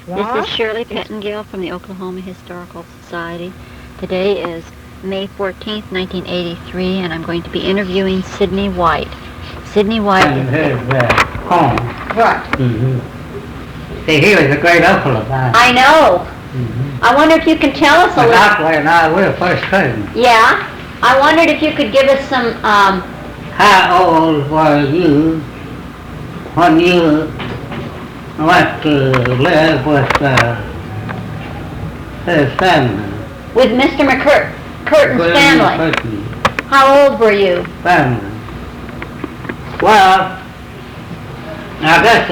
This is Shirley Pettengill from the Oklahoma Historical Society. Today is May 14th, 1983, and I'm going to be interviewing Sidney White. Sidney White And his home. Right. See, he was a great uncle of mine. I know. I wonder if you can tell us a But little... Otway and I were first cousins. Yeah? I wondered if you could give us some, How old were you when you went to live with his family? with Mr. McCurtain's family. McCurtain How old were you? family. Well, I guess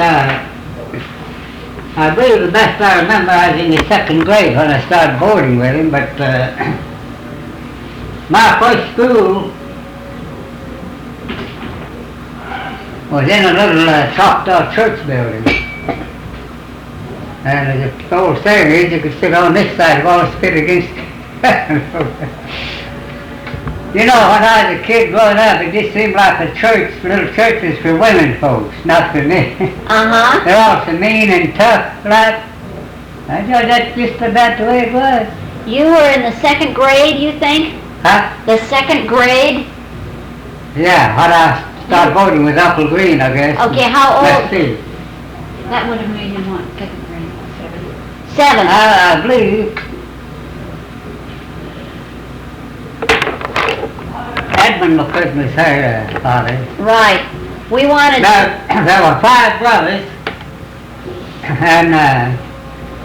I believe the best I remember I was in the second grade when I started boarding with him, but my first school was in a little Choctaw church building. And as the old saying is, you could sit on this side of all spit against You know, when I was a kid growing up, it just seemed like a church, little churches for women folks, not for me. Uh-huh. They're all so mean and tough, like. I thought that's just about the way it was. You were in the second grade, you think? Huh? The second grade? Yeah, when I started voting with Uncle Green, I guess. Okay, how old? Let's see. That would have made him what? Second grade? Seven. I believe Edmund McCurtain was her father. Right. We wanted There were 5 brothers, and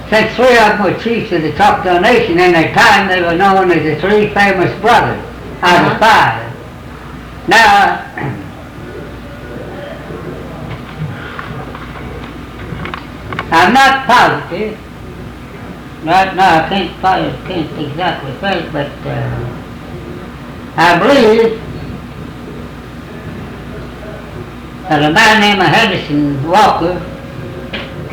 since 3 of them were chiefs of the Choctaw Nation, in their time they were known as the 3 famous brothers out of 5. Now, I'm not positive. Right now I can't exactly say, but I believe that a man named Henderson Walker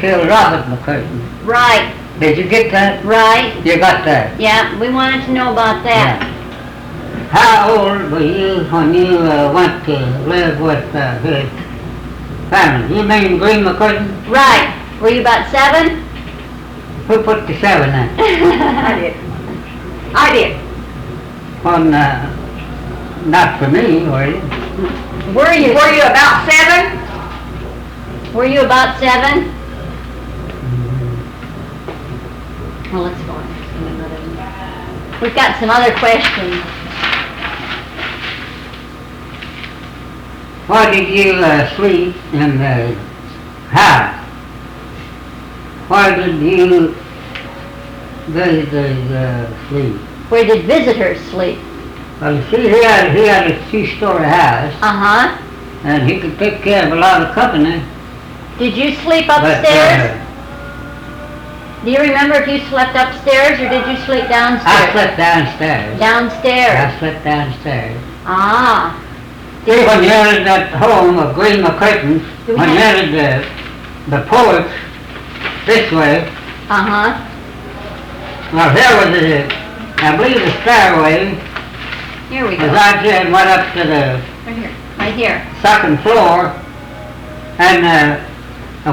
killed Robert McCurtain. Right. Did you get that? Right. You got that? Yeah, we wanted to know about that. Yeah. How old were you when you went to live with his family? You mean Green McCurtain? Right. Were you about 7? Who put the 7 in? I did. I did. On, not for me, were you? Were you about 7? Were you about 7? Well, let's go on. We've got some other questions. Why did you sleep in the house? Why did you visitors sleep? Where did visitors sleep? Well, you see, he had a 2-story house, Uh-huh. and he could take care of a lot of company. Did you sleep upstairs? Do you remember if you slept upstairs or did you sleep downstairs? I slept downstairs. Downstairs. I slept downstairs. Ah. See, when you entered that home of Green McCurtain, when you entered the porch this way, Uh-huh. well, there was I believe the stairway Here we was go. out there and went up to the Right here. Right here. 2nd floor, and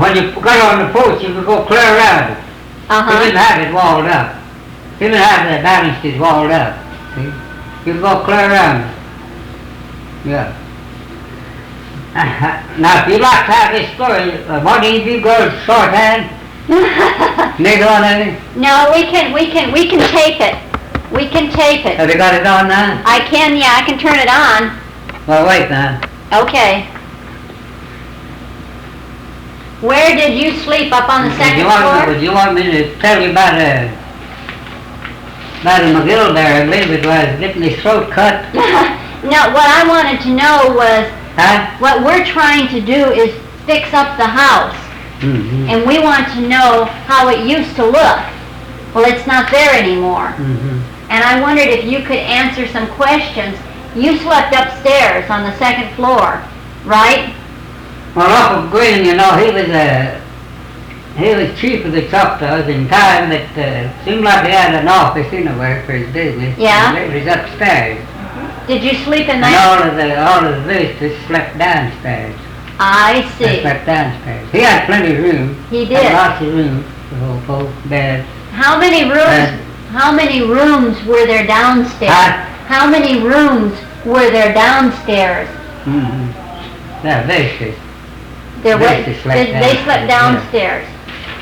when you got on the porch, you could go clear around it. He Uh-huh. didn't have it walled up. He didn't have the banisters walled up. See? You could go clear around it. Yeah. Now, if you'd like to have this story, what do you girls shorthand? Need on any? No, we can tape it. We can tape it. Have you got it on now? I can turn it on. Well, wait now. Okay. Where did you sleep? Up on the second floor? Would you want me to tell you about a McGill there? I believe it was getting his throat cut. No, what I wanted to know was, Huh? what we're trying to do is fix up the house. Mm-hmm. And we want to know how it used to look. Well, it's not there anymore. Mm-hmm. And I wondered if you could answer some questions. You slept upstairs on the second floor, right? Well, Uncle Green, you know, he was chief of the Choctaws in time that seemed like he had an office anywhere for his business. Yeah. And it was upstairs. Did you sleep in And that? all of the visitors slept downstairs. I They see. slept downstairs. He had plenty of room. He Had did. lots of room. the whole folks, beds. How many rooms were there downstairs? Huh? How many rooms were there downstairs? Mm-hmm. Yeah, basically. There was, They slept they slept downstairs, downstairs.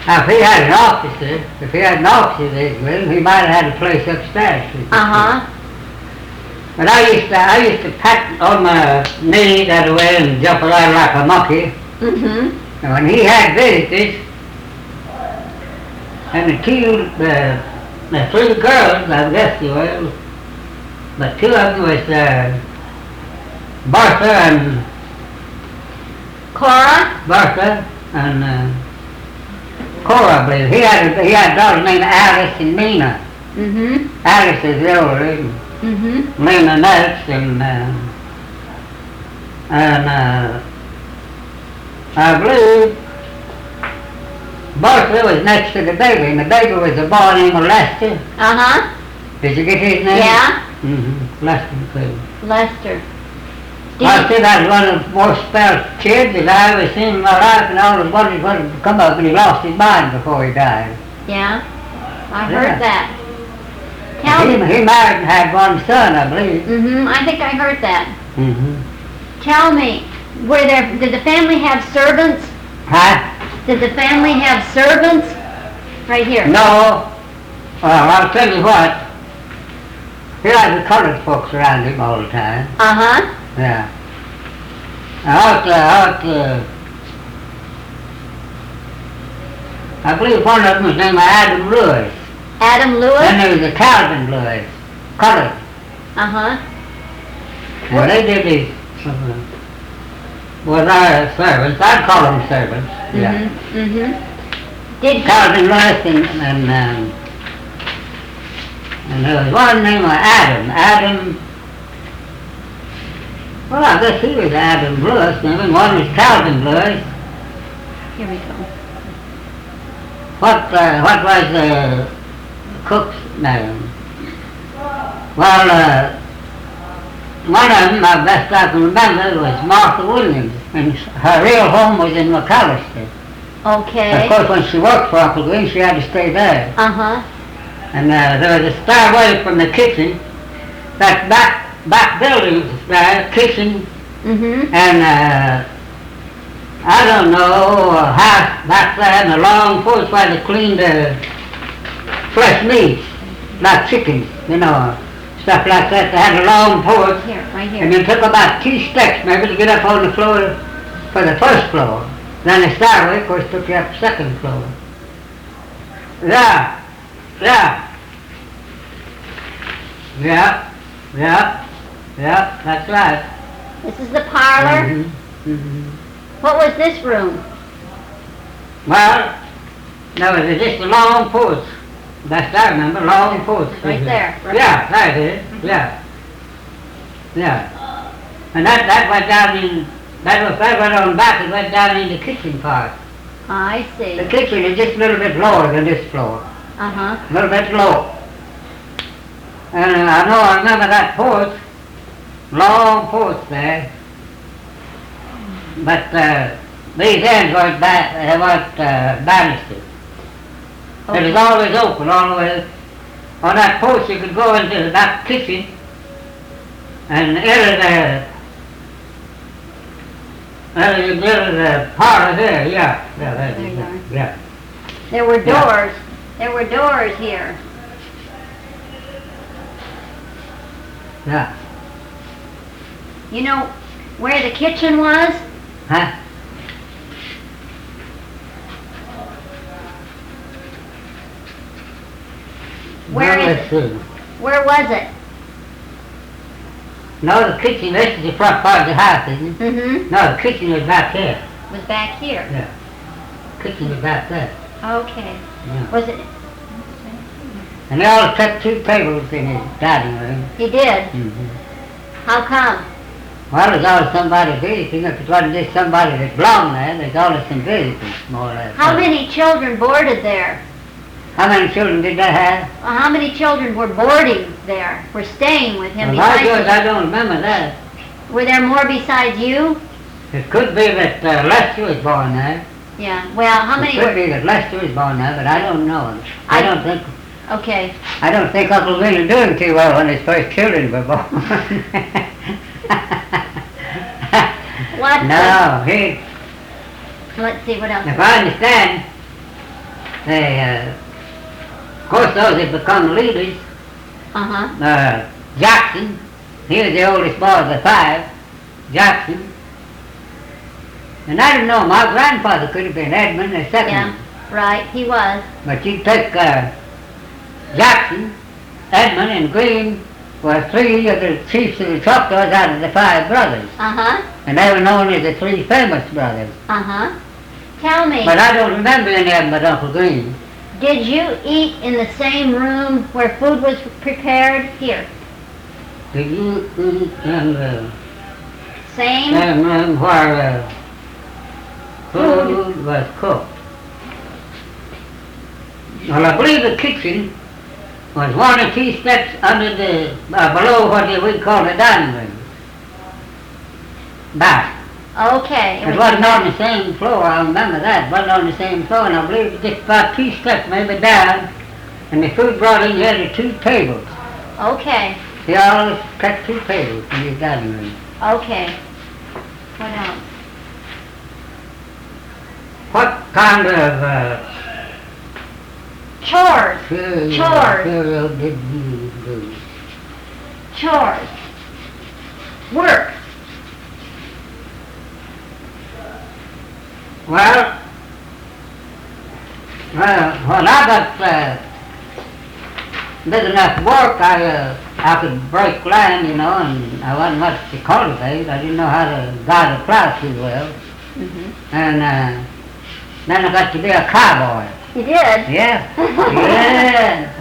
Now, if he had an office, if he had an office, he might have had a place upstairs. Uh-huh. But I used to pat on my knee that way and jump around like a monkey. Mm-hmm. And when he had visitors, and the three girls, I guess you were, but two of them was Bertha and Cora, I believe. He had a daughter named Alice and Nina. Mm-hmm. Alice is the older, Mm-hmm. Nina next, and I believe Bertha was next to the baby, and the baby was a boy named Lester. Uh-huh. Did you get his name? Yeah. Mm-hmm. Lester McClure. Lester. I said I was one of the most spelled kids that I ever seen in my life, and all the boys wanted to come up, and he lost his mind before he died. Yeah. I Yeah. heard that. Tell me. He married and had one son, I believe. Mm-hmm. I think I heard that. Mm-hmm. Tell me, did the family have servants? Huh? Did the family have servants? Right here. No. Well, I'll tell you what. He had the colored folks around him all the time. Uh-huh. Yeah. I believe one of them was named Adam Lewis. Adam Then Lewis? there was a Calvin Lewis, colored. Uh-huh. And they did these, was our servants. I'd call them servants. Yeah. Mm-hmm. Mm-hmm. Did Calvin Lewis and there was one named Adam, well, I guess he was Adam Lewis, and one was Calvin Lewis. Here we go. What was the cook's name? Well, one of them, best I can remember, was Martha Williams, and her real home was in McAllister. Okay. Of course, when she worked for Uncle Green, she had to stay there. Uh-huh. And there was a stairway from the kitchen, that back building was there, kitchen, Mm-hmm. and I don't know, a house back there and a long porch where they cleaned fresh meats, like chickens, stuff like that. They had a long porch, Here, right and here. it took about 2 steps maybe to get up on the floor for the first floor. Then the stairway, of course, took you up the second floor. Yeah, that's right. This is the parlor. Mm-hmm. Mm-hmm. What was this room? Well, there was just a long porch. That's I remember, long porch. Right there. Right. Yeah, there it is. Yeah. And that went down in, that went on back, it went down in the kitchen part. I see. The kitchen is just a little bit lower than this floor. Uh-huh. A little bit low. And I remember that porch, long porch there. But these ends weren't banistered. Okay. It was always open all the way. On that porch you could go into that kitchen and enter the parlor there, yeah. There you are. Yeah. There were Yeah. doors. There were doors here. Yeah. You know where the kitchen was? Huh? Where Well, is let's see. Where was it? No, the kitchen, this is the front part of the house, isn't it? Mm-hmm. No, the kitchen is back here. Was back here. Yeah. Kitchen is back there. Okay. Yeah. Was it? And they all kept 2 tables in his dining room. He did. Mm-hmm. How come? Well, there's always somebody visiting. If it wasn't just somebody that belonged there, there's always some visitors, more or less. How many children boarded there? How many children did they have? How many children were boarding there? Were staying with him Well, I besides guess I don't remember that. you? Were there more besides you? It could be that Lester was born there. Yeah. Well, how many It could were? be that Lester was born now, but I don't know. I don't think. Okay. I don't think Uncle Bill is doing too well when his first children were born. What? No, he. Let's see what else. If I understand, they, of course, those that become leaders. Uh-huh. Jackson, he was the oldest boy of the 5. Jackson. And I don't know, my grandfather could have been Edmund the second. Yeah. Right. He was. But you take Jackson, Edmund, and Green were 3 of the chiefs of the Choctaws out of the 5 brothers. Uh-huh. And they were known as the 3 famous brothers. Uh-huh. Tell me. But I don't remember any of them but Uncle Green. Did you eat in the same room where food was prepared? Here. Did you eat in the Same? same room where food was cooked? Well, I believe the kitchen was 1 or 2 steps under the, below what we call the dining room. Back. Okay. It wasn't on the same floor, I remember that. It wasn't on the same floor, and I believe it was just about 2 steps maybe down, and the food brought in, you had the 2 tables. Okay. He always kept 2 tables in his dining room. Okay. What else? What kind of Chores. cereal did you do? Chores. Work. Well, when I got big enough work, I could break land, you know, and I wasn't much to cultivate. I didn't know how to guide a plow too well. Mm-hmm. And then I got to be a cowboy. You did? Yeah. Yeah.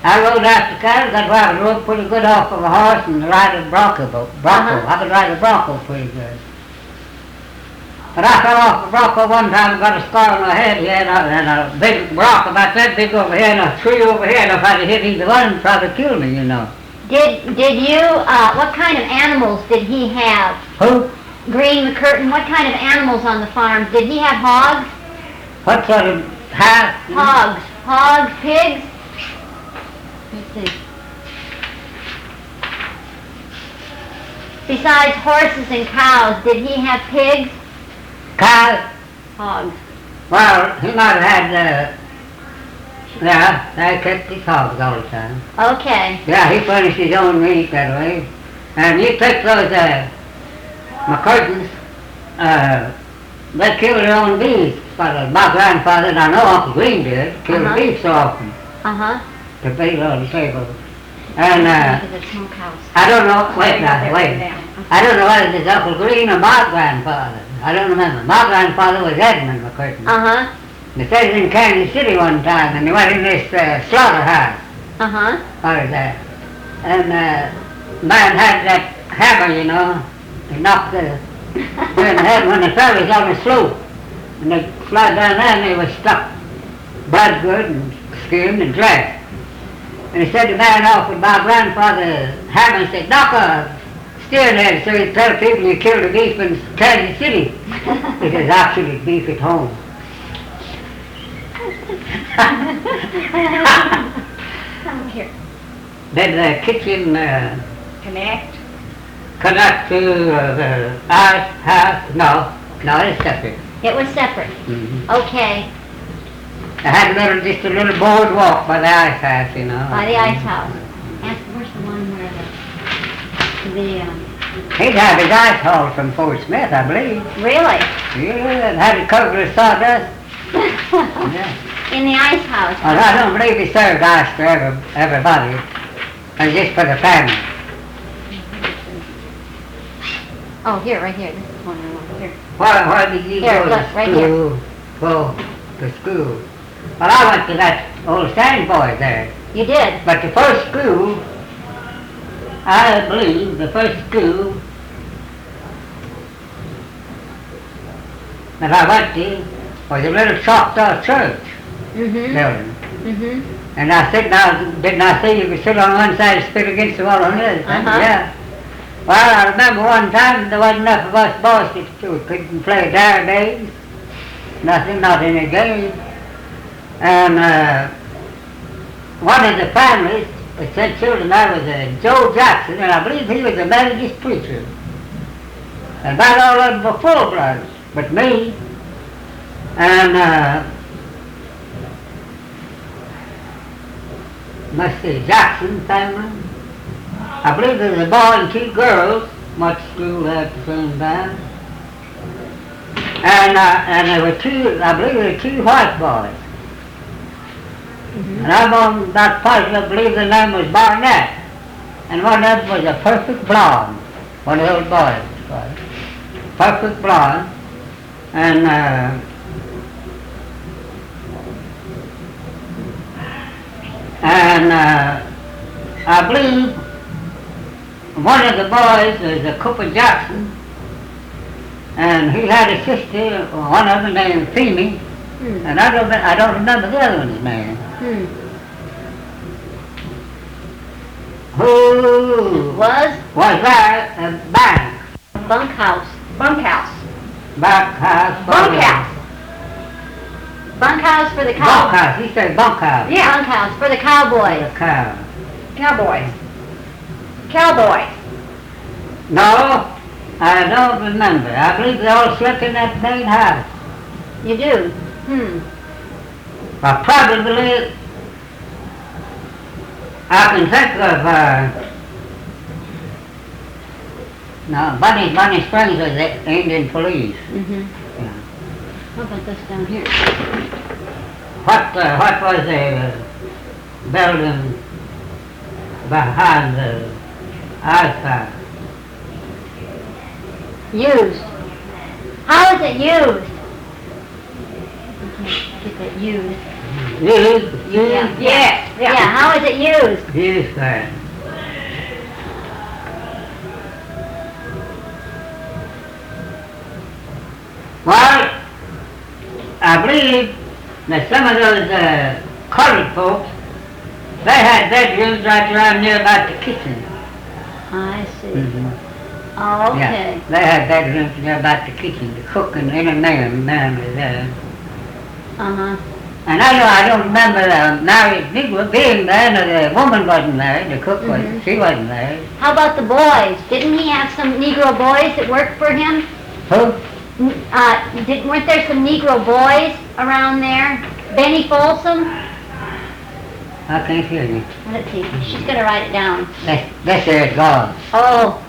I rode after cattle, got where I rode pretty good off of a horse and ride a bronco. I could ride a bronco pretty good. But I fell off a bronco one time and got a scar on my head here, and a big rock about that big over here, and a tree over here, and if I'd have hit either one, it'd probably kill me, you know. Did you, what kind of animals did he have? Who? Green McCurtain, what kind of animals on the farm? Did he have hogs? What sort of hat? Hogs. Hogs, pigs? Let's see. Besides horses and cows, did he have pigs? Cows? Hogs. Well, he might have had, yeah, they kept his hogs all the time. Okay. Yeah, he furnished his own meat that way. And you take those McCurtains, they kill their own beef. But my grandfather, and I know Uncle Green did, killed beef so often Uh-huh. to beat on the table. And Look at the smokehouse. I don't know, wait. I don't know whether it's Uncle Green or my grandfather. I don't remember. My grandfather was Edmund McCurtain. Uh-huh. They said he was in Kansas City one time, and he went in this slaughterhouse. Uh-huh. What is that? And man had that hammer, you know. He knocked the in the head when the fellas on the slope. And they fly down there and they were stuck. Blood good and skinned and dressed. And he said the man offered my grandfather hammer and said, knock a steerhead so you tell people you killed a beef in Kansas City. It is actually beef at home. Here. Did the kitchen connect to the ice house? No, it's separate. It was separate. Mm-hmm. Okay. I had just a little boardwalk by the ice house, you know. By the ice house. And where's the one where He'd have his ice haul from Fort Smith, I believe. Really? Yeah, and had it covered with sawdust. Yeah. In the ice house. Well, I don't believe he served ice for everybody. It was just for the family. Oh, here, right here. This is one I want. Here. Why did you Here, go look, to right school? Go to school. Well, I went to that old Sandboy there. You did? But the first school, I believe, the first school that I went to was a little Choctaw church Mm-hmm. building. Mm-hmm. And I said, now, didn't I say you could sit on one side and spit against the wall on the other side? Uh-huh. Yeah. Well, I remember one time there wasn't enough of us boys that couldn't play dare days. nothing, not in a game. And one of the families that sent children out was Joe Jackson, and I believe he was a Methodist preacher. And about all of them were full bloods, but me. And Mr. Jackson family. I believe there was a boy and two girls, went to school at the same time. And there were two, I believe there were two white boys. And I'm on that positive, I believe the name was Barnett. And one of them was a perfect blonde, one of those boys was. Perfect blonde. And I believe one of the boys was a Cooper Jackson, and he had a sister, one of them named Feemy, and I don't remember the other one's name. Who Was that? A bank. bunkhouse. Bunkhouse. Bunkhouse. Bunkhouse. Bunkhouse for the cow. Bunkhouse. He said bunkhouse. Yeah. Bunkhouse for the cowboys. The cow. Cowboys. Cowboys. No, I don't remember. I believe they all slept in that same house. You do? I probably, I can think of, no, Bunny Springs was the Indian police. Yeah. How about this down here? What was the building behind the ice? Used. How is it used? Okay, get that used. Used? Yeah, how is it used? Used that. Well, I believe that some of those colored folks, they had bedrooms right around near about the kitchen. I see. Oh, okay. Yeah, they had bedrooms near about the kitchen, the cook and any man there. And I don't remember the married Negro being there, no, the woman wasn't there, the cook wasn't, she wasn't there. How about the boys? Didn't he have some Negro boys that worked for him? Who? Weren't there some Negro boys around there? Benny Folsom? I can't hear you. Let's see, she's gonna write it down. That's there gone. Oh,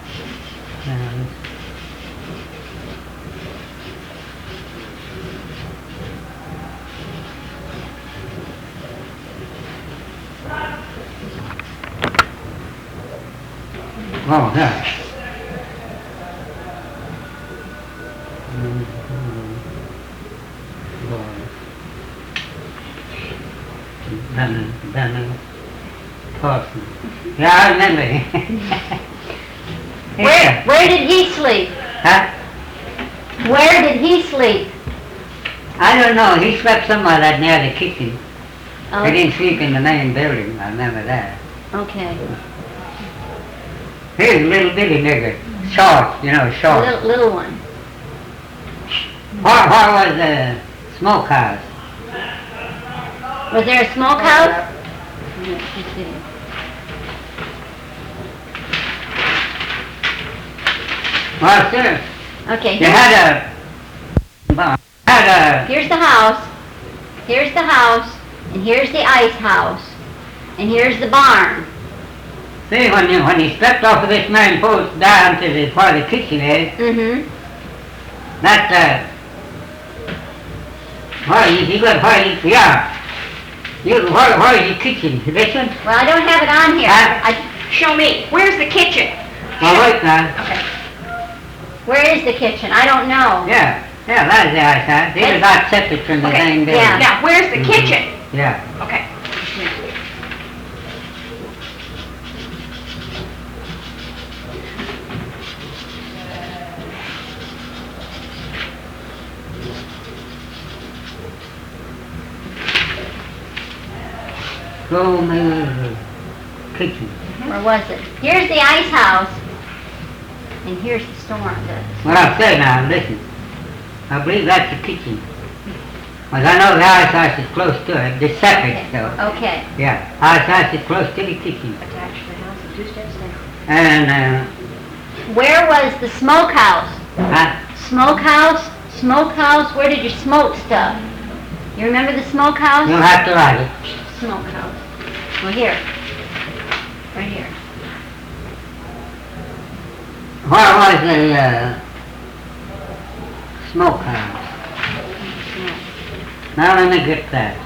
Oh, yeah. Danny Parsons. Yeah, I remember him. where did he sleep? Huh? Where did he sleep? I don't know. He slept somewhere that near the kitchen. Oh, He didn't sleep in the main building. I remember that. okay. He was a little bitty nigger. Short, short. Little one. Where was the smokehouse? Was there a smokehouse? Yeah, let's see. Well, sir, Okay, you had a here's the house. Here's the house. And here's the ice house. And here's the barn. see, when you stepped off of this main post down to the part of the kitchen is, that, where is your kitchen? This one? Well, I don't have it on here. Huh? Show me. Where's the kitchen? Well, wait now. Okay. Where is the kitchen? I don't know. Yeah, that is the ice house. These are not separate from the Okay, main building. yeah. Now, where's the kitchen? Yeah. Okay. Show me the kitchen. Where was it? Here's the ice house. And here's the storm. What I say now, listen. I believe that's the kitchen. Well, I know the ice house is close to it, the separate though. Okay. Yeah, ice house is close to the kitchen. Attached to the house and 2 steps down. And, Where was the smokehouse? I, Smokehouse? Smokehouse? Where did you smoke stuff? You remember the smokehouse? you'll have to write it. Smokehouse. Well, here. Right here. Where was the smokehouse? Now let me get that.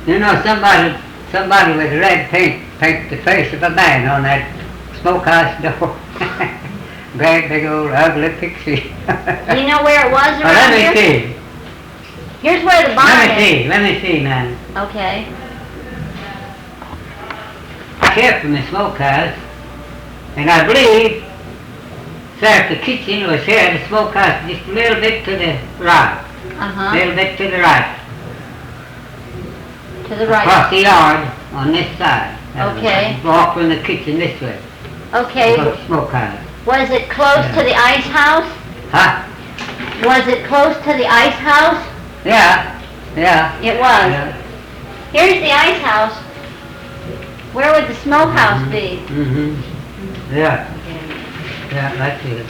You know, somebody with red paint painted the face of a man on that smokehouse door. Great big old ugly picture. Do you know where it was Well, around let here? me see. Here's where the barn is. Let me see now. Okay. I came from the smokehouse, and I believe, sir, the kitchen was here, the smokehouse just a little bit to the right. A Uh-huh. little bit to the right. To the right. Across the yard on this side. Okay. Walk from the kitchen this way. Okay. Across the smokehouse. Was it close to the ice house? Huh? Was it close to the ice house? Yeah. Yeah. It was. Yeah. Here's the ice house. Where would the smokehouse be? Mm-hmm. Yeah. Yeah, that's it.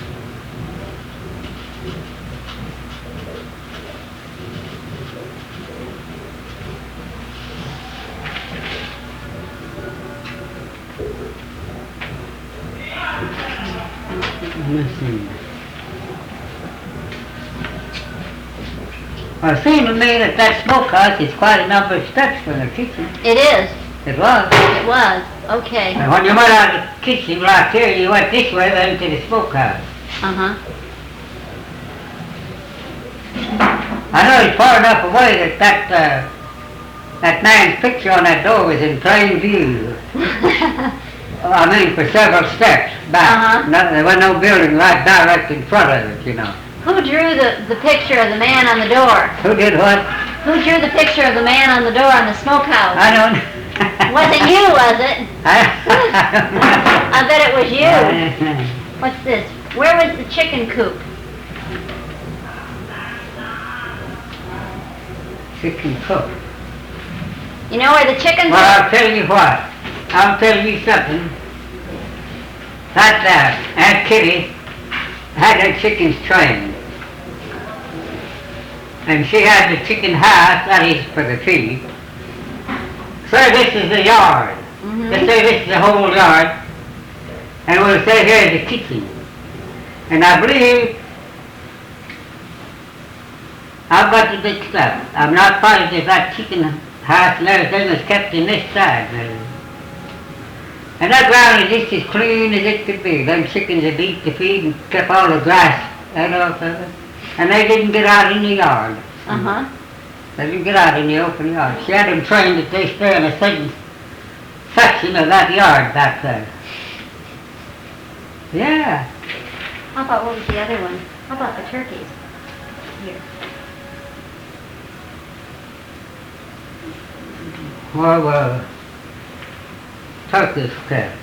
Let me see. Well, it seemed to me that smokehouse is quite a number of steps from the kitchen. It is. It was. It was. Okay. And when you went out of the kitchen right here, you went this way then to the smokehouse. Uh-huh. I know it's far enough away that man's picture on that door was in plain view. I mean, for several steps back. Uh-huh. No, there was no building right direct in front of it, you know. Who drew the picture of the man on the door? Who did what? Who drew the picture of the man on the door on the smokehouse? I don't. Wasn't you, was it? I bet it was you. you. What's this? Where was the chicken coop? Chicken cook. You know where the chickens Well, are? I'll tell you what. I'll tell you something. That Aunt Kitty had her chickens trained. And she had the chicken house, that is for the feed. Say this is the yard. Mm-hmm. Let's say this is the whole yard. And we'll say here is the kitchen. And I believe I've got the big stuff. I'm not positive that chicken house and everything was kept in this side. And that ground is just as clean as it could be. Them chickens had eat the feed and kept all the grass and all that. And they didn't get out in the yard. Uh-huh. They didn't get out in the open yard. She had them trained that they stay in a certain section of that yard back there. Yeah. How about, what was the other one? How about the turkeys? Here. Well, turkeys kept.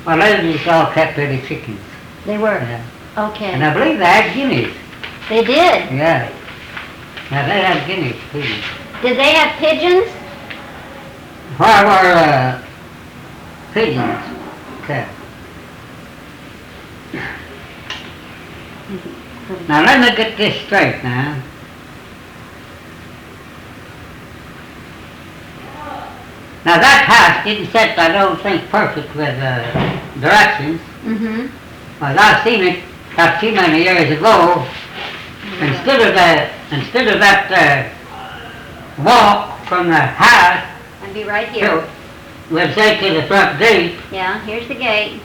Well, ladies all kept their chickens. They were. Yeah. Okay. And I believe they had guineas. They did. Yeah. Now they had guineas too. Did they have pigeons? Where were pigeons kept? Now let me get this straight now. Now that house didn't set, I don't think, perfect with directions. Mm-hmm. Well, I've seen it not too many years ago. Instead of that walk from the house I'd be right here. to, let's say, to the front gate, Yeah, here's the gate.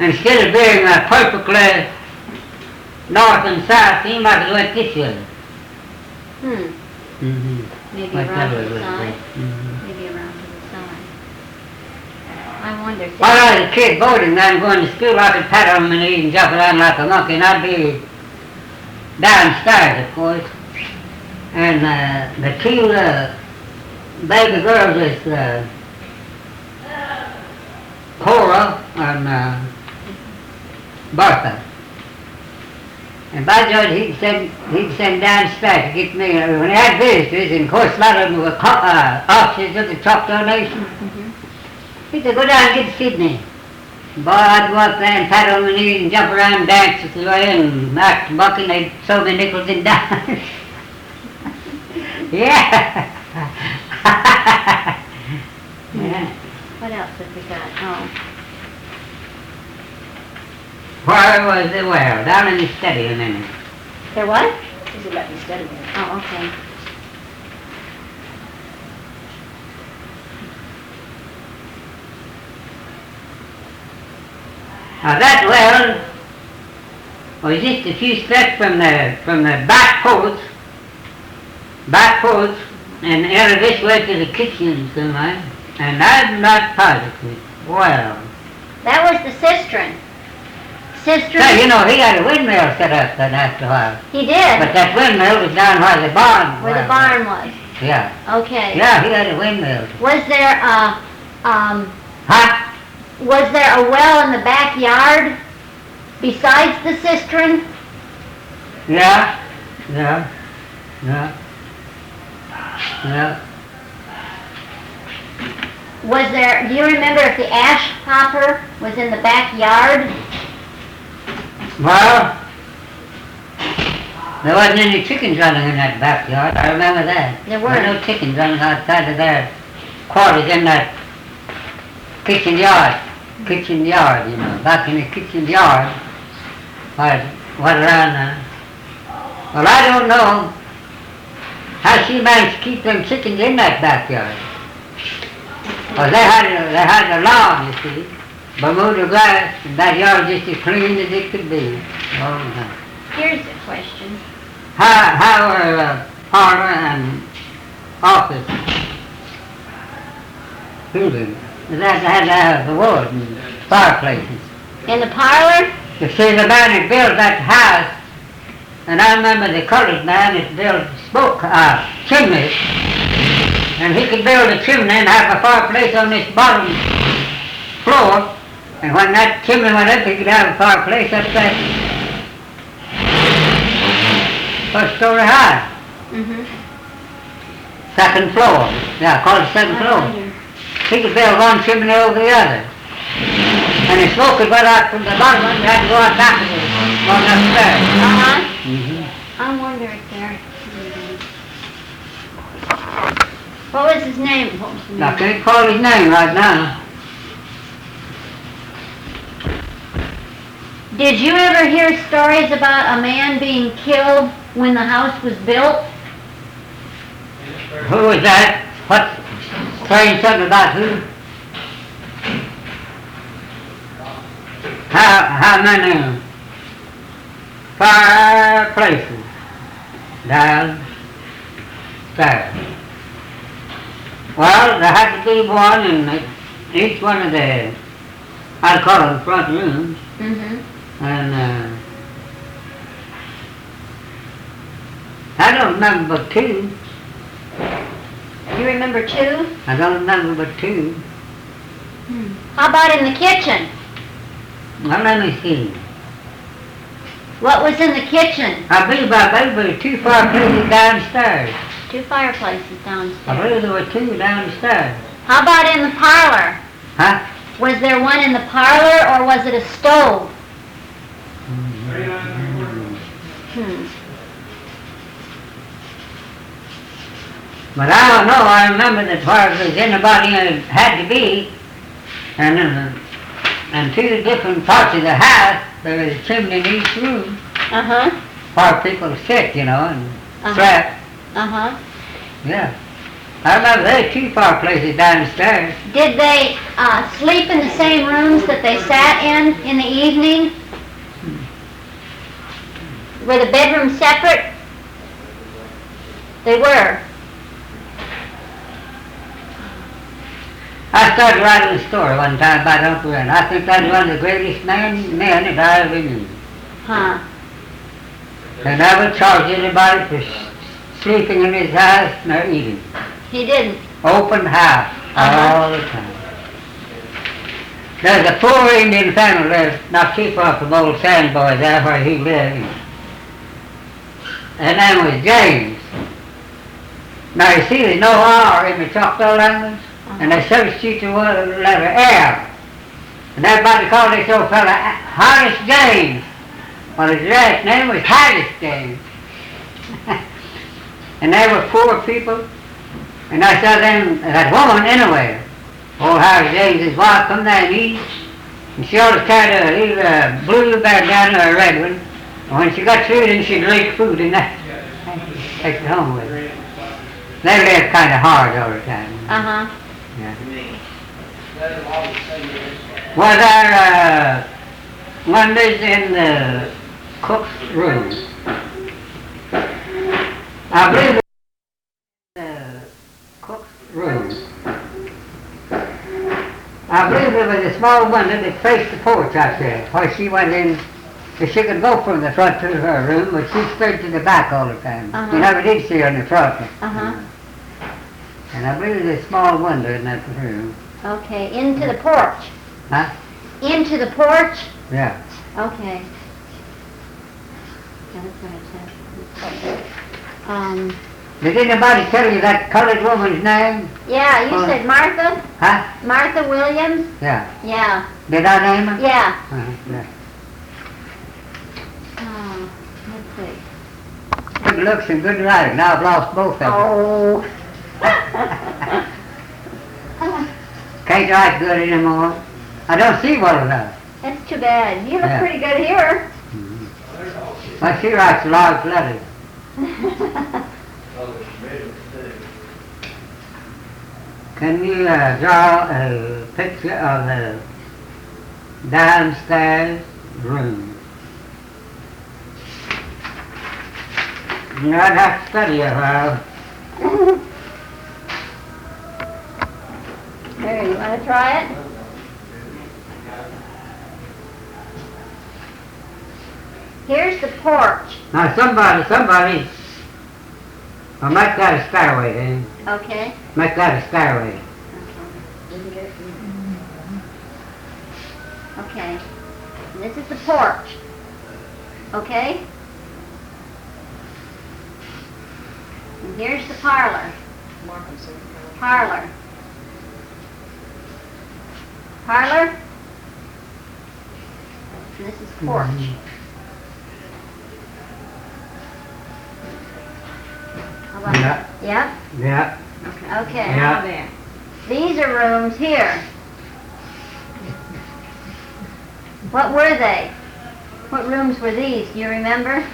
instead of being perfectly north and south, he might have went this way. Hmm. Mm-hmm. Maybe Like around that to way, the right side. there. Mhm. Maybe around to the side. I wonder. While I was a kid boarding and I'm going to school, I could pat on my knees and jump around like a monkey, and I'd be downstairs, of course. And the two baby girls was Cora and Bertha. And by George, he'd send downstairs to get me, when he had visitors, and of course a lot of them were officers of the Choctaw Nation. He said, go down and get Sidney. Boy, I'd go up there and pat on my knees and jump around and dance with the way and act buck, and they'd throw me nickels and dimes. Yeah. Yeah. What else have we got? Oh. Where was the well? Down in the study a minute. There what? He said, let me study it. Oh, okay. Now that well was just a few steps from the back porch, and out of this way to the kitchen somewhere, and I'm not positive. Well, That was the cistern. Cistern? say, you know, he had a windmill set up then after a while. He did. But that windmill was down where the barn Where was. the barn was. Yeah. Okay. Yeah, he had a windmill. Was there Huh? was there a well in the backyard besides the cistern? Yeah. Yeah. Yeah. Yeah. Was there, do you remember if the ash hopper was in the backyard? Well, there wasn't any chickens running in that backyard. I remember that. There were weren't. no chickens running outside of their quarters in that kitchen yard. Kitchen yard, you know, back in the kitchen yard. What around there. Well, I don't know how she managed to keep them chickens in that backyard. Well, they had a lawn, you see. Bermuda grass, and that yard just as clean as it could be. All the time. Here's the question. How were parlor and office building? They had to have the wood and fireplaces. In the parlor? You see, the man that built that house, and I remember the colored man that built chimneys, and he could build a chimney and have a fireplace on this bottom floor, and when that chimney went up, he could have a fireplace up that first story high. Mm-hmm. Second floor. Yeah, called it second floor. He could build one chimney over the other. And the smoke would go out from the bottom one, you had to go out back of it, going upstairs. Uh-huh. Mm-hmm. I wonder if there. What was his name? What was his I name? can't call his name right now. Did you ever hear stories about a man being killed when the house was built? Who was that? What? Saying something about who? How many fireplaces downstairs? Well, there had to be one in each one of the, I'd call them front rooms, Mm-hmm. and I don't remember but two. You remember two? I don't remember but two. How about in the kitchen? Well, let me see. What was in the kitchen? I believe there were two fireplaces downstairs. Two fireplaces I downstairs. believe there were two downstairs. How about in the parlor? Huh? Was there one in the parlor or was it a stove? But I don't know. I remember that where it was anybody had to be, and two different parts of the house, there was a chimney in each room Uh-huh. where people sit, you know, and Uh-huh. slept. Uh-huh. Yeah. I remember there were two fireplaces downstairs. Did they sleep in the same rooms that they sat in the evening? Were the bedrooms separate? They were. I started writing a story one time about Uncle Ren. I think that was one of the greatest men that I ever knew. Huh. They never charged anybody for sleeping in his house nor eating. He didn't. Open house Uh-huh. all the time. There's a poor Indian family lives not too far from old Sandboy, there where he lived. His name was James. Now you see there's no R in the Choctaw language, and they substitute the letter L. And everybody called this old fella Harris James. Well, his last name was Harris James. And they were poor people. And I saw them, that woman anyway, old Harris James, his wife, come down and eat. And she always carried a little blue bag down to a red one. And when she got through, then she'd leave food in that. Take it home with her. They lived kind of hard all the time. Uh-huh. Yeah. Well, there, one day's in the cook's room. I believe the cook's room. I believe there was a small window that faced the porch out there, where she went in. If she could go from the front to her room, but she'd straight to the back all the time. Uh-huh. You never did see her in the front. Uh-huh. And I believe there's a small window in that room. Okay, into the porch. Huh? Into the porch? Yeah. Okay. Yeah, that's what it said. Did anybody tell you that colored woman's name? Yeah, you said Martha? Huh? Martha Williams? Yeah. Yeah. Did I name her? Yeah. Yeah. Let's see. Good looks and good writing. Now I've lost both of them. Oh. Can't write good anymore. I don't see well enough. That's too bad. You look Yeah. pretty good here. Well, she writes large letters. Can you draw a picture of the downstairs room? I'd have to study a while. There, you want to try it? Here's the porch. Now somebody, I'll make that a stairway then. Okay. Make that a stairway. Okay. And this is the porch. Okay? And here's the parlor. Parlor. Parlor. And this is porch. How about Yeah. Yeah? Yeah. Okay. Yeah. These are rooms here. What were they? What rooms were these? Do you remember?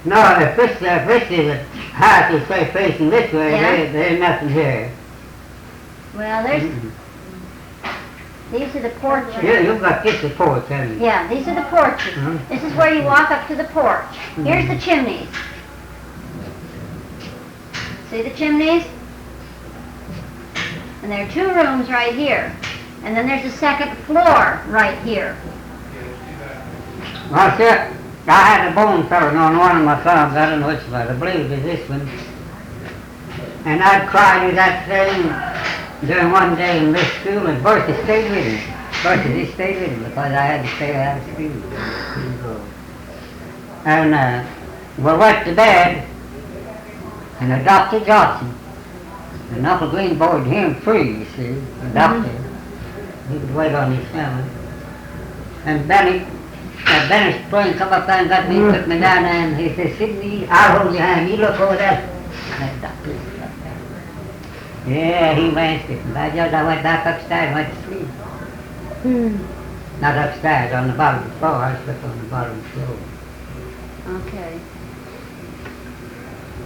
No, if this is a house is say facing this way, Yeah. there's nothing here. Well, there's. These are the porches. Yeah, you've got this porch, haven't you? Yeah, these are the porches. Mhm. This is where you walk up to the porch. Here's the chimneys. See the chimneys? And there are two rooms right here. And then there's a second floor right here. Well, sir, I had a bone felling on one of my farms. I don't know which one. I believe it's this one. And I'd cry to that thing during one day in this school, and Bertha stayed with me. Bertha just stayed with me because I had to stay out of school. And we went to bed, and Dr. Johnson, and Uncle Green boarded him free, you see, the doctor. He would wait on his family. And Benny Spring come up there and got me, took me down there, and he said, Sidney, I'll hold your hand, you look over there. And that doctor was up there. Yeah, he went it. And by George, I went back upstairs and went to sleep. Not upstairs, on the bottom floor. I slept on the bottom floor. Okay.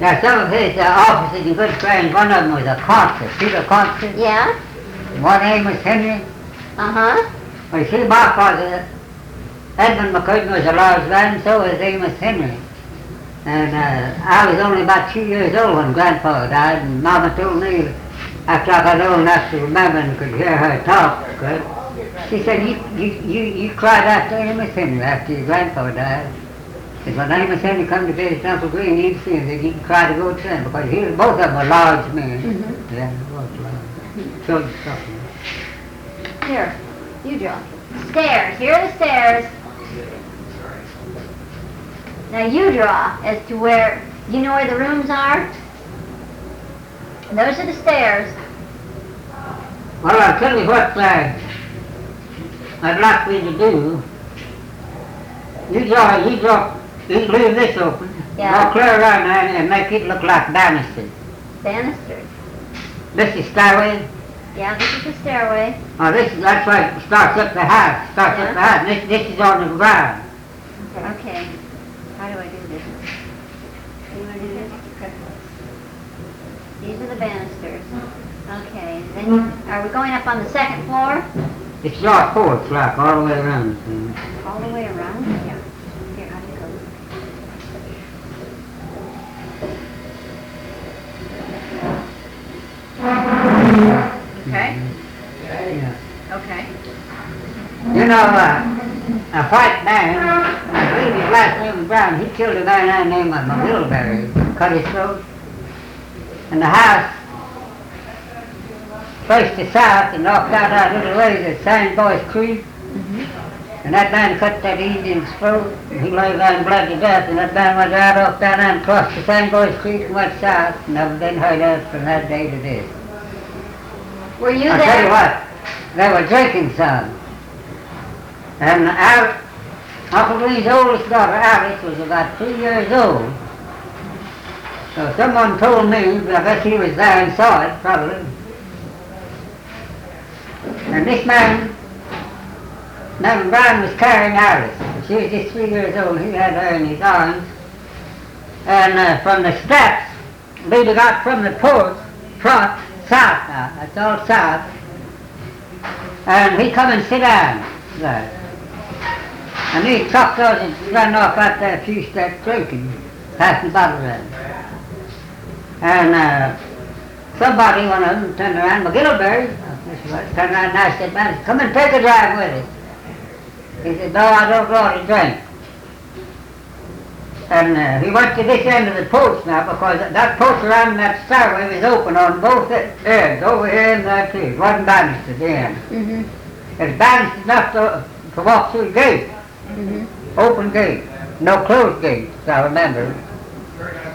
Now, some of his officers and good friends, one of them was a Constance, Peter Constance. Yeah? One name was Henry. Uh-huh. Well, you see, my father, Edmund McCurtain, was a large man, so was Amos Henry. And I was only about 2 years old when Grandpa died, and Mama told me, after I got old enough to remember and could hear her talk, good, she said, you cried after Amos Henry after your grandpa died. Because when Amos Henry come to visit Uncle Green, he'd see him, that he'd cry to go to him, because both of them were large men. Mm-hmm. Yeah, they were large. Show the stuff. Here, you draw. Stairs. Here are the stairs. Now you draw as to where, you know where the rooms are? Those are the stairs. Well, I'll tell you what I'd like for you to do. You leave this open. Yeah. Go clear around there and make it look like banisters. Banisters. This is stairway. Yeah, this is the stairway. Oh, that's why it starts up the house. Starts up the house. This is on the ground. Okay. How do I do this? You want to do this? These are the banisters. Okay. Then are we going up on the second floor? It's your porch, like all the way around. All the way around? Yeah. Here, how do you go? Okay. Yeah. Okay. You know, a white man, I believe his last name was Brown, he killed a guy named McGillberry, cut his throat. And the house faced the south and knocked out that little ways at San Boy's Creek. And that man cut that Indian's throat, and he lay there and bled to death, and that man went right off down there and crossed the San Boy's Creek and went south, and never been heard of from that day to this. Were you I'll there? tell you what, they were drinking some. And Uncle Lee's oldest daughter, Alice, was about 3 years old. So someone told me, but I guess he was there and saw it, probably. And this man Brown was carrying Alice. She was just 3 years old. He had her in his arms. And from the steps, leading out from the porch, front, south now, that's all south. And he come and sit down there. And he chopped out and ran off out there a few steps drinking, passing the bottle around. And somebody, one of them, turned around, McGillberry, turned around and I said, man, come and take a drive with us. He said, no, I don't want to drink. And he went to this end of the porch now, because that porch around that stairway was open on both ends, over here and there too. It wasn't banistered at the end. It was banistered enough to walk through the gate. Open gate, no closed gate, as I remember.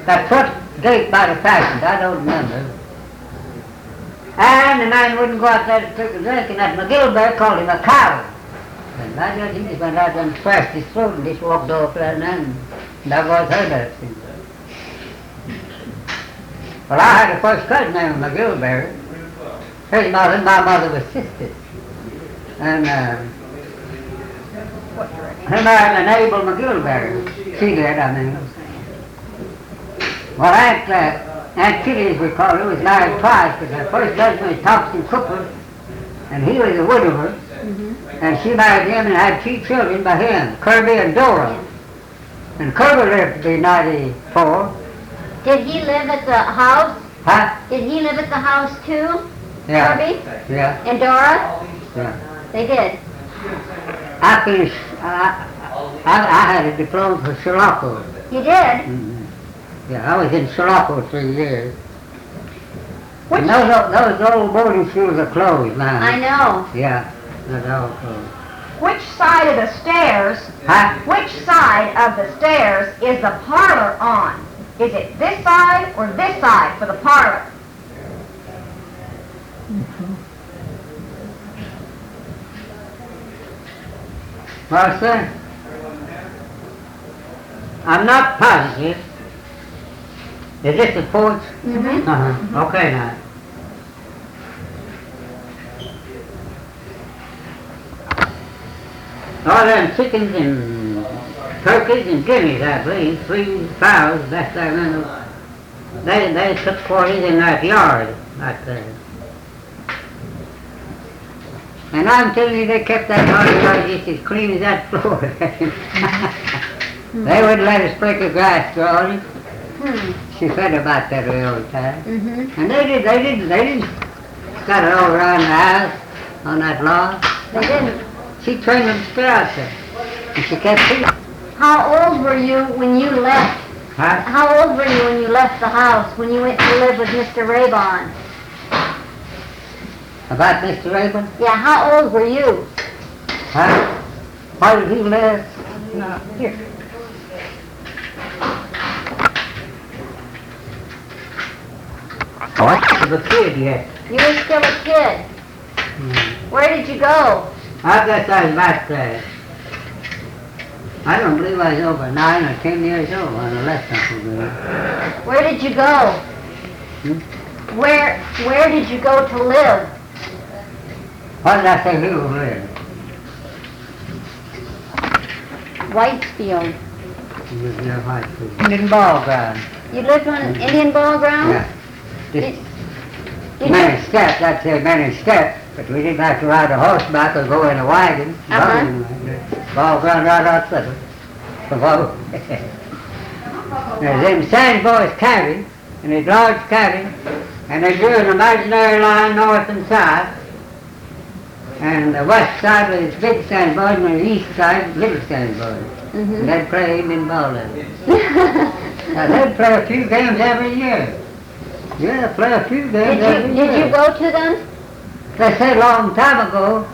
That front gate by the fashions, I don't remember. And the man wouldn't go out there to take a drink, and that McGillberry called him a coward. And I guess he just went out there and scratched his throat and just walked off there and that was heard of it. Well, I had a first cousin named McGillberry. His mother and my mother was sisters. And her married an Abel McGillberry. She did, I mean. Well, Aunt Kitty, as we call her, was married twice, because her first husband was Thompson Cooper, and he was a widower. And she married him and had 2 children by him, Kirby and Dora. And Kirby lived to be 94. Did he live at the house? Huh? Did he live at the house too? Yeah. Kirby? Yeah. And Dora? Yeah. They did. I finished, I had a diploma for Sherlocko. You did? Yeah, I was in Sherlocko 3 years. Which, And those old boarding schools are closed now. I know. Yeah, they're all closed. which side of the stairs, Huh? which side of the stairs is the parlor on? Is it this side or this side for the parlor? Well, sir, I'm not positive. Is this the porch? Mm-hmm. Okay now. All them chickens and turkeys and guineas, I believe, 3 fowls, best I remember. They took quarters in that yard out there. And I'm telling you, they kept that yard just as clean as that floor. They wouldn't let us break a grass grow on it. She fed about that way all the time. And they didn't cut it all around the house on that lawn. They didn't. She trained them to stay out there. And she kept feeding. How old were you when you left? Huh? How old were you when you left the house, when you went to live with Mr. Raybon? About Mr. Rabin? Yeah, how old were you? Huh? Where did he live? No, here. What? He was a kid yet. You were still a kid. Where did you go? I guess I was about, I don't believe I was over 9 or 10 years old when I left Uncle Bill. Where did you go? Where did you go to live? What did I say he was living? Whitefield. He was near Whitefield. Indian ball ground. You lived on an Indian ball ground? Yeah. Did Many steps, I'd say many steps, but we didn't have to ride a horseback or go in a wagon. Ball ground right outside of There's them Sand Boys cabin, and a large cabin, and they drew an imaginary line north and south, and the west side was big Sand Boys, and the east side little Sand Boys. And they'd play Indian ball then. Now they'd play a few games every year. Yeah, play a few games every year. Did you go to them? They said a long time ago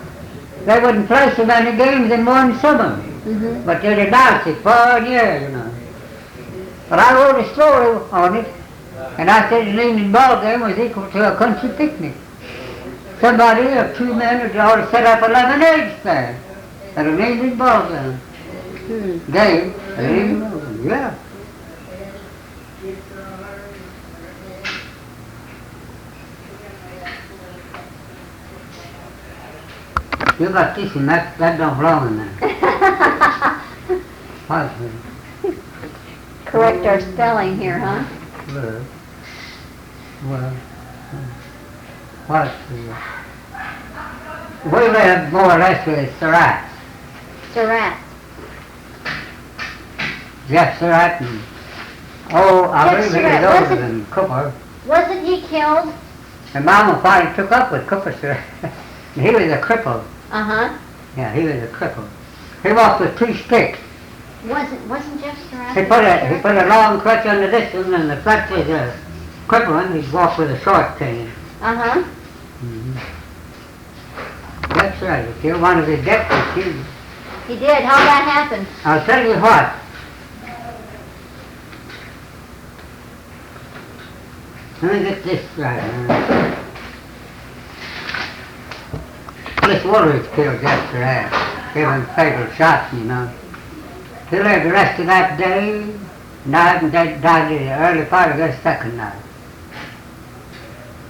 they wouldn't play so many games in one summer. But they'd announce it for a year, you know. But I wrote a story on it, and I said an Indian ball game was equal to a country picnic. Somebody or two men ought to set up a lemonade stand at an Indian ball game. Game, an Indian ball game, yeah. You got this and that don't belong in there. What? Correct our spelling here, huh? Well, what? We live more or less with Surratt. Surratt. Jeff Surratt and, oh, I Jeff believe he Surratt, was older wasn't- than Cooper. Wasn't he killed? And Mama finally took up with Cooper Surratt. He was a cripple. Uh-huh. Yeah, he was a cripple. He walked with 2 sticks. Wasn't Jeff Surratt? He put a long crutch under this one, and the crutch was a cripple one. He'd walk with a short cane. Uh-huh. That's right. He killed one of his deputies. He did. How'd that happen? I'll tell you what. Let me get this right. This Woolridge killed Jeff Surratt. Gave him fatal shots, you know. He lived the rest of that day, died in the early part of the second night.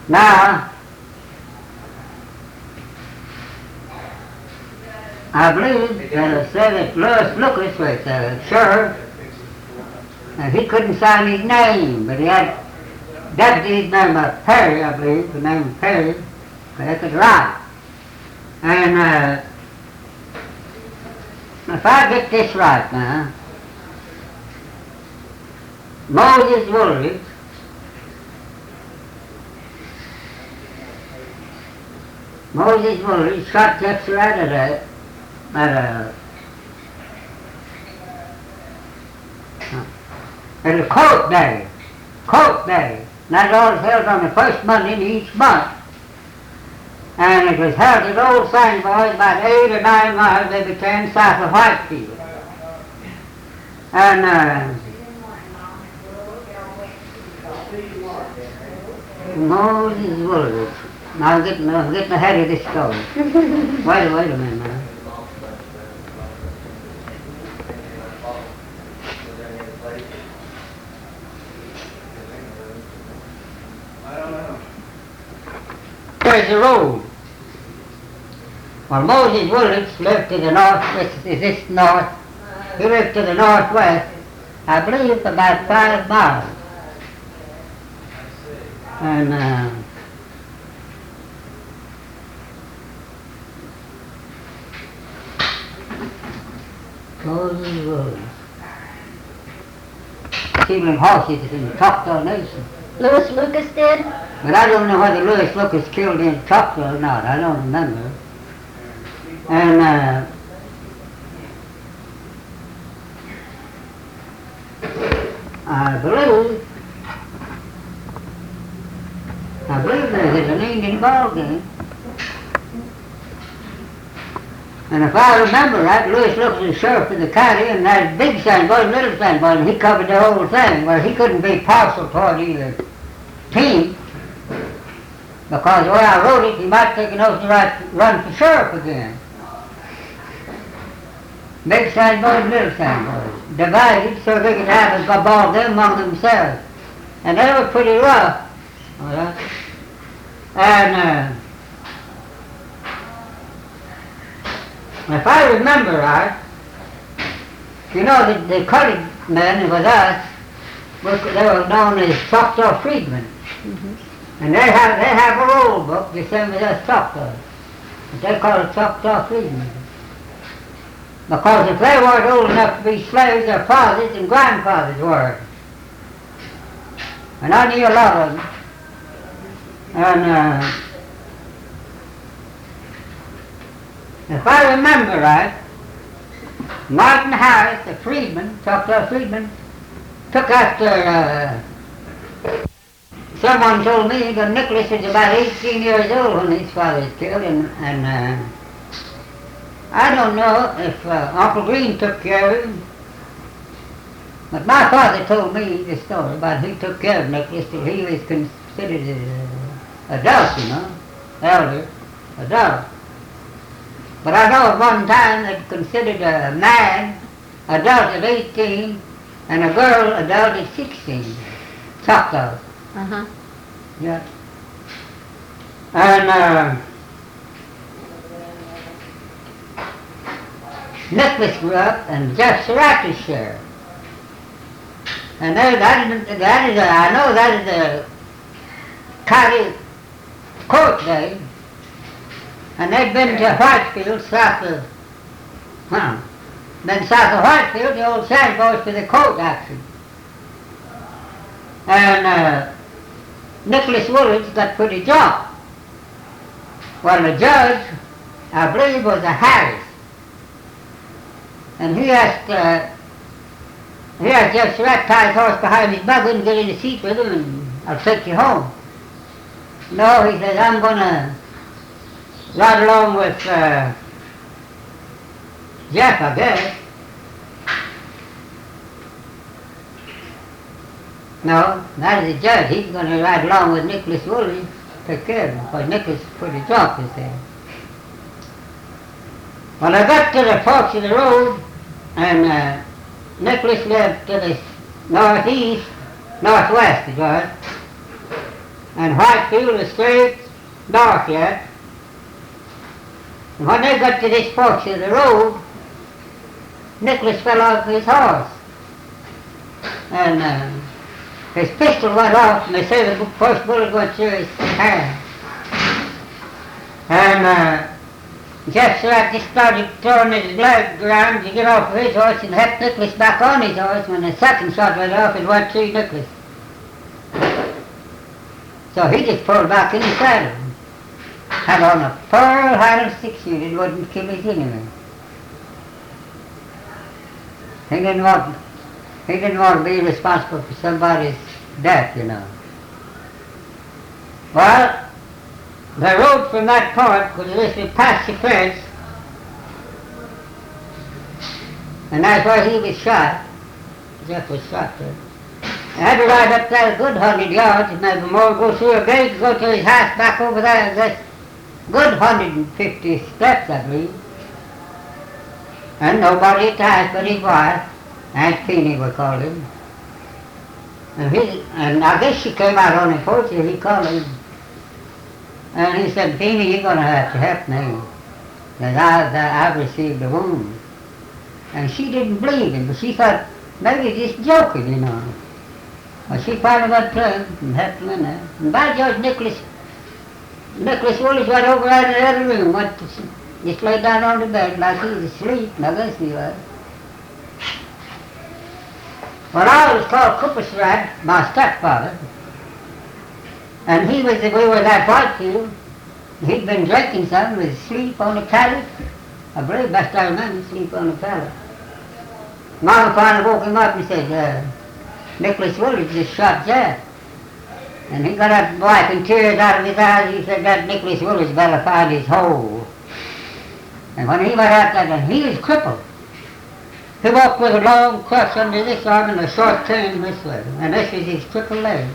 Now, I believe said that Lewis Lucas was sheriff, and he couldn't sign his name, but he had deputies named Perry, I believe, the name of Perry, but they could write. And if I get this right now, Moses Woolridge shot Jeff Surratt at a court day. Court day. And that always held on the first Monday in each month. And it was held at Old St. Boys, about 8 or 9 miles they became south of Whitefield. And Moses Woolridge. Now I'm getting ahead of this story. Wait a minute now. There's the road. Well, Moses Woolridge lived to the north, this north, he lived to the northwest, I believe about 5 miles. And Moses Woolridge. Stealing horses in the Choctaw Nation. Lewis Lucas did? But I don't know whether Lewis Lucas killed in Choctaw or not. I don't remember. And I believe there's an Indian ball game. And if I remember right, Lewis looked at the sheriff of the county, and that big signboard, little signboard, and he covered the whole thing, where he couldn't be partial toward either team, because the way I wrote it, he might take an oath to run for sheriff again. Big signboard, little signboard, divided so they could have a ball them among themselves. And they were pretty rough. All right? And if I remember right, you know the colored men with us, they were known as Choctaw freedmen. Mm-hmm. And they have a roll book the same as us Choctaws. They call it Choctaw freedmen. Because if they weren't old enough to be slaves, their fathers and grandfathers were. And I knew a lot of them. And if I remember right, Martin Harris, the freedman, Choctaw freedman, took after, someone told me that Nicholas was about 18 years old when his father was killed, and I don't know if Uncle Green took care of him, but my father told me the story about he took care of Nicholas till he was considered an adult, you know, elder, adult. But I know at one time they considered a man adult at 18 and a girl adult at 16. Choctaw. Uh-huh. Yeah. And Nicholas grew up and Jeff Surratt was sheriff. And I know that is a county court day. And they'd been to Whitefield, south of the old signboards for the court action. And Nicholas Woolridge got pretty drunk. Well, the judge, I believe, was a Harris. And he asked Jeff Surratt to tie his horse behind his buggy and get in the seat with him, and I'll take you home. No, he says, I'm going to ride along with Jeff, I guess. No, that is the judge. He's going to ride along with Nicholas Woolridge, take care of him, because Nicholas is pretty drunk, he said. When I got to the forks of the road, and Nicholas lived to the northwest, it was, and Whitefield was straight north yet. And when they got to this forks of the road, Nicholas fell off his horse, and his pistol went off, and they say the first bullet went through his hand. And Jeff Surratt just started throwing his leg around to get off of his horse and help Nicholas back on his horse. When the second shot went off, it went through Nicholas. So he just pulled back in his saddle. Had on a pearl-handled 6-shooter, it wouldn't kill his enemy. He didn't want to be responsible for somebody's death, you know. Well, the road from that point was literally past the fence, and that's where he was shot. Jeff was shot there. I had to ride up there a good 100 yards, maybe more, go through a gate, go to his house back over there, that's good 150 steps, I believe. And nobody at the house but his wife, Aunt Peeny we called him. And I guess she came out on the porch and he called him. And he said, Peeny, you're going to have to help me, because I've received a wound. And she didn't believe him, but she thought, maybe he's just joking, you know. Well, she finally went to him and helped him in there. And by George, Nicholas Woolridge went over out in the other room, just laid down on the bed like he was asleep, and I guess he was. Well, I was called Cooper Surratt, my stepfather. And we were at Whitefield. He'd been drinking something, was asleep on the pallet. I believe, best I remember, asleep on the pallet. Mama finally woke him up and said, Nicholas Woolridge just shot Jeff. And he got up wiping tears out of his eyes. He said, that Nicholas Woolridge better find his hole. And when he went out there, then he was crippled. He walked with a long crutch under this arm and a short cane this way. And this is his crippled leg.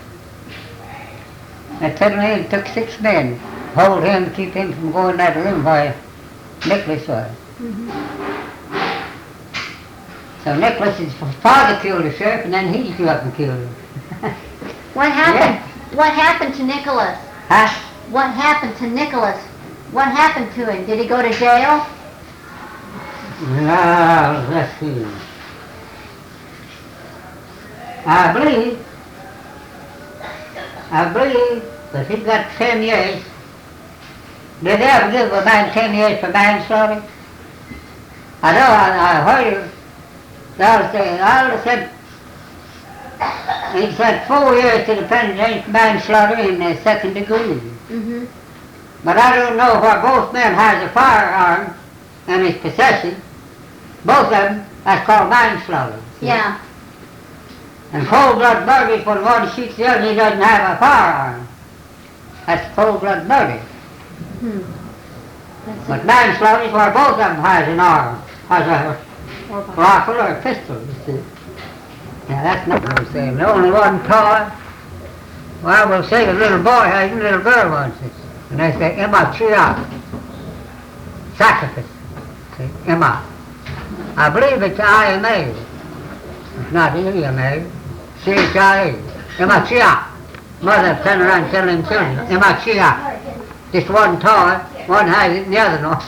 And suddenly it took 6 men to hold him to keep him from going that room by Nicholas was. So Nicholas's father killed the sheriff, and then he grew up and killed him. What happened? What happened to Nicholas? Huh? What happened to Nicholas? What happened to him? Did he go to jail? Now, let's see. I believe that he got 10 years. Did they ever give a man 10 years for manslaughter? I know, I heard him. I would have said, he said 4 years to the penitentiary for manslaughter in the 2nd degree. Mm-hmm. But I don't know where both men has a firearm in his possession. Both of them, that's called manslaughter. Yeah. And cold-blood murder is when one shoots the other, he doesn't have a firearm. That's cold-blood murder. But manslaughter is where both of them has an arm, has a rifle or a pistol, you see. Yeah, that's not what I'm saying. The only one toy, well, I will say the little boy has a little girl wants it. And they say, Emma, cheer up. Sacrifice. See, Emma. I believe it's IMA. It's not EMA. CHIA. Emma, cheer up. Mother turn around and tell them children, Emma, cheer up. Just one toy, one has it and the other no.